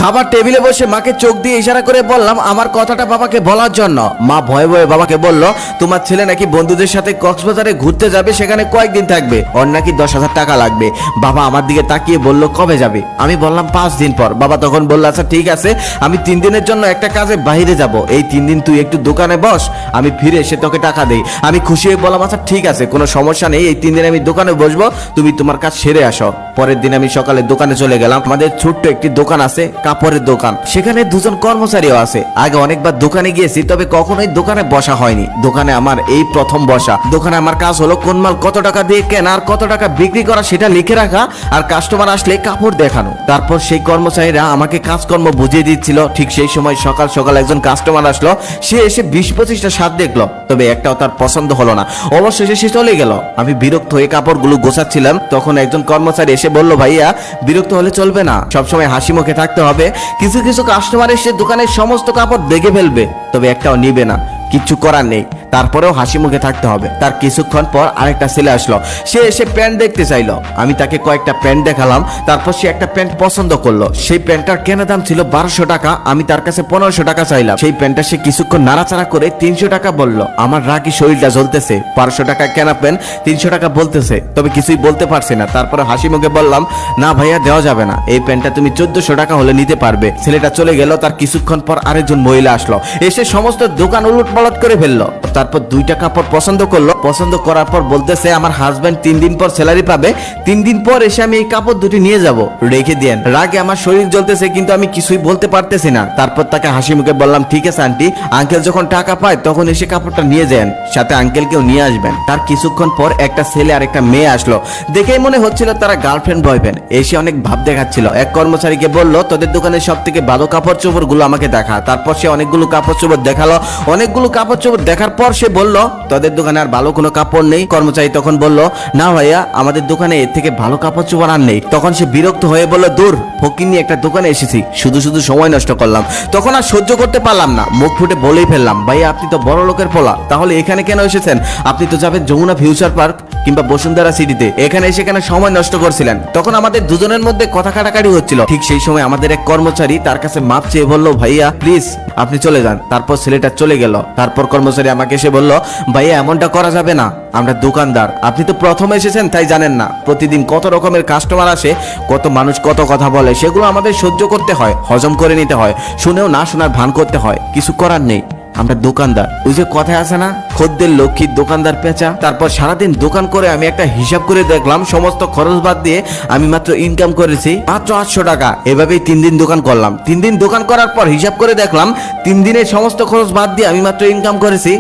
খাবার টেবিলে বসে মাকে চোখ দিয়ে ইশারা করে বললাম আমার কথাটা বাবাকে বলার জন্য। মা ভয়ে ভয়ে বাবাকে বলল, তোমার ছেলে নাকি বন্ধুদের সাথে কক্সবাজারে ঘুরতে যাবে, সেখানে কয়েকদিন থাকবে, ওর নাকি 10,000 টাকা লাগবে। বাবা আমার দিকে তাকিয়ে বলল, কবে যাবে? আমি বললাম 5 দিন পর। বাবা তখন বলল, আচ্ছা ঠিক আছে, আমি 3 দিনের জন্য একটা কাজে বাইরে যাব, এই 3 দিন তুই একটু দোকানে বস, আমি ফিরে এসে তোকে টাকা দেই। আমি খুশি হয়ে বললাম, আচ্ছা ঠিক আছে, কোনো সমস্যা নেই, এই 3 দিন আমি দোকানে বসবো, তুমি তোমার কাজ সেরে আসো। পরের দিন আমি সকালে দোকানে চলে গেলাম। আমাদের ছোট্ট একটি দোকান আছে, কাপড়ের দোকান, সেখানে 2 জন কর্মচারীও আছে। আগে অনেকবার দোকানে গিয়েছি, তবে কখনোই দোকানে বসা হয়নি। দোকানে আমার এই প্রথম বসা। দোকানে আমার কাজ হলো কোন মাল কত টাকা দিয়ে কেনা আর কত টাকা বিক্রি করা সেটা লিখে রাখা, আর কাস্টমার আসলে কাপড় দেখানো। তারপর সেই কর্মচারীরা আমাকে কাজকর্ম বুঝিয়ে দিচ্ছিল। ঠিক সেই সময় সকাল সকাল একজন কাস্টমার আসলো, সে এসে 20-25টা শার্ট দেখলো, তবে একটাও তার পছন্দ হলো না। অবশেষে সে চলে গেল। আমি বিরক্ত হয়ে কাপড়গুলো গোছাচ্ছিলাম, তখন একজন কর্মচারী এসে বলল, ভাইয়া বিরক্ত হলে চলবে না, সবসময় হাসি মুখে থাকতে হবে। কিছু কিছু কাস্টমার এসে দোকানের সমস্ত কাপড় দেখে ফেলবে, তবে একটাও নিবে না, কিচ্ছু করার নেই, তারপরেও হাসি মুখে থাকতে হবে। তার কিছুক্ষণ পর আরেকটা ছেলে আসলো, সে এসে প্যান্ট দেখতে চাইলো। আমি তাকে কয়েকটা প্যান্ট দেখালাম, তারপর সে একটা প্যান্ট পছন্দ করলো। সেই প্যান্টটার কেনা দাম ছিল 1200 টাকা, আমি তার কাছে 1500 টাকা চাইলাম। সেই প্যান্টটা সে কিছুক্ষণ নাড়াচাড়া করে 300 টাকা বলল। আমার রাগি শরীরটা জ্বলতেছে, 1200 টাকা কেনা প্যান্ট 300 টাকা বলতেছে, তবে কিছুই বলতে পারছি না। তারপরে হাসি মুখে বললাম, না ভাইয়া দেওয়া যাবে না, এই প্যান্টটা তুমি 1400 টাকা হলে নিতে পারবে। ছেলেটা চলে গেল। তার কিছুক্ষণ পর আরেকজন মহিলা আসলো, এসে সমস্ত দোকান উলট পালট করে ফেললো। তারপর 2টা কাপড় পছন্দ করলো। পছন্দ করার পর বলতেছে, আমার হাজবেন্ড 3 দিন পর স্যালারি পাবে, 3 দিন পর এসে আমি এই কাপড় দুটি নিয়ে যাব, রেখে দেন। রাগে আমার শরীর জ্বলতেছে, কিন্তু আমি কিছুই বলতে পারতেছি না। তারপর তাকে হাসি মুখে বললাম, ঠিক আছে আন্টি, আঙ্কেল যখন টাকা পায় তখন এসে কাপড়টা নিয়ে যান, সাথে আঙ্কেলকেও নিয়ে আসবেন। তার কিছুক্ষণ পর একটা ছেলে আর একটা মেয়ে আসলো, দেখেই মনে হচ্ছিল তারা গার্লফ্রেন্ড বয়ফ্রেন্ড। এসে অনেক ভাব দেখাচ্ছিল। এক কর্মচারীকে বলল, তোদের দোকানের সব থেকে ভালো কাপড় চোপড় গুলো আমাকে দেখা। তারপর সে অনেকগুলো কাপড় চোপড় দেখালো। অনেকগুলো কাপড় চোপড় দেখার পর সে বলল, তোদের দোকানে আর ভালো কোনো কাপড় নেই? কর্মচারী তখন বলল, না ভাইয়া, আমাদের দোকানে এর থেকে ভালো কাপড় চোপড় আর নেই। তখন সে বিরক্ত হয়ে বলল, দূর, ফকির নিয়ে একটা দোকানে এসেছি, শুধু শুধু সময় নষ্ট করলাম। তখন আর সহ্য করতে পারলাম না, মুখ ফুটে বলেই ফেললাম, ভাইয়া আপনি তো বড় লোকের পোলা, তাহলে এখানে কেন এসেছেন? আপনি তো যাবেন যমুনা ফিউচার পার্ক কিংবা বসুন্ধরা সিটিতে, এখানে এসে কেন সময় নষ্ট করছিলেন? তখন আমাদের দুজনের মধ্যে কথা কাটাকাটি হচ্ছিল। ঠিক সেই সময় আমাদের এক কর্মচারী তার কাছে মাপ চেয়ে বলল, ভাইয়া প্লিজ আপনি চলে যান। তারপর ছেলেটা চলে গেল। তারপর কর্মচারী আমাকে এসে বলল, ভাইয়া এমনটা করা যাবে না, আমরা দোকানদার, আপনি তো প্রথম এসেছেন তাই জানেন না, প্রতিদিন কত রকমের কাস্টমার আসে, কত মানুষ কত কথা বলে, সেগুলো আমাদের সহ্য করতে হয়, হজম করে নিতে হয়, শুনেও না শোনার ভান করতে হয়, কিছু করার নেই, আমরা দোকানদার। ওই যে কথায় আছে না, খদ্দের লক্ষ্মী দোকানদার পেঁচা। তারপর সারাদিন দোকান করে আমি একটা হিসাব করে দেখলাম, সমস্ত খরচ বাদ দিয়ে আমি মাত্র ইনকাম করেছি মাত্র 800 টাকা। এভাবেই 3 দিন দোকান করলাম। 3 দিন দোকান করার পর হিসাব করে দেখলাম 3 দিনের সমস্ত খরচ বাদ দিয়ে আমি মাত্র ইনকাম করেছি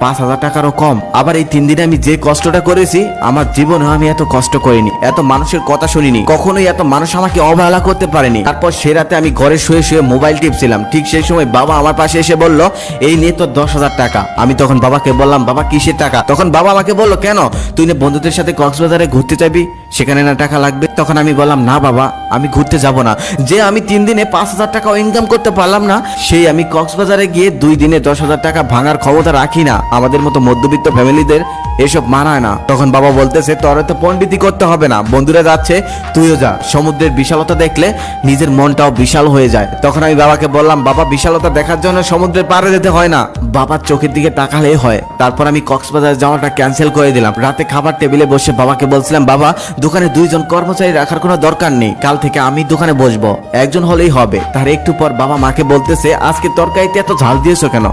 5000 টাকারও কম। আবার এই 3 দিনে আমি যে কষ্টটা করেছি, আমার জীবনে আমি এত কষ্ট করিনি, এত মানুষের কথা শুনিনি, কখনোই এত মানুষ আমাকে অবহেলা করতে পারেনি। তারপর সে রাতে আমি ঘরে শুয়ে শুয়ে মোবাইল টিপছিলাম। ঠিক সেই সময় বাবা আমার পাশে এসে বলল, এই নিয়ে তোর 10,000 টাকা। আমি তখন বাবাকে বললাম, বাবা কিসের টাকা? তখন বাবা আমাকে বলল, কেন, তুই না বন্ধুদের সাথে কক্সবাজারে ঘুরতে যাবি, সেখানে না টাকা লাগবে? তখন আমি বললাম, না বাবা, আমি ঘুরতে যাব না। যে আমি 3 দিনে 5000 টাকাও ইনকাম করতে পারলাম না, সেই আমি কক্সবাজারে গিয়ে 2 দিনে 10,000 টাকা ভাঙার ক্ষমতা রাখি না। আমাদের মতো মধ্যবিত্ত ফ্যামিলিদের এসব মানায় না। তখন বাবা বলতেছে, তোর তো পণ্ডিতি করতে হবে না, বন্ধুরা যাচ্ছে তুইও যা, সমুদ্রের বিশালতা দেখলে নিজের মনটাও বিশাল হয়ে যায়। তখন আমি বাবাকে বললাম, বাবা বিশালতা দেখার জন্য সমুদ্রের পাড়ে যেতে হয় না, বাবার চোখের দিকে তাকালেই হয়। তারপর আমি কক্সবাজার যাওয়াটা ক্যান্সেল করে দিলাম। রাতে খাবার টেবিলে বসে বাবাকে বলছিলাম, বাবা দোকানে 2 জন কর্মচারী রাখার কোনো দরকার নেই, কাল থেকে আমি দোকানে বসবো, একজন হলেই হবে। তার একটু পর বাবা মাকে বলতেছে, আজকে তরকারিতে এত ঝাল দিয়েছো কেন?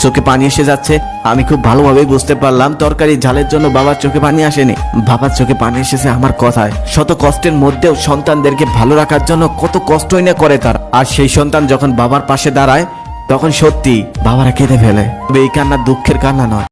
চোখে পানি এসে যাচ্ছে। আমি খুব ভালোভাবেই বুঝতে পারলাম তরকারি ঝালের জন্য বাবার চোখে পানি আসেনি, বাবার চোখে পানি এসেছে আমার কথায়। শত কষ্টের মধ্যেও সন্তানদেরকে ভালো রাখার জন্য কত কষ্টই না করে তার। আর সেই সন্তান যখন বাবার পাশে দাঁড়ায়, তখন সত্যি বাবারা কেঁদে ফেলে। তবে এই কান্না দুঃখের কান্না নয়।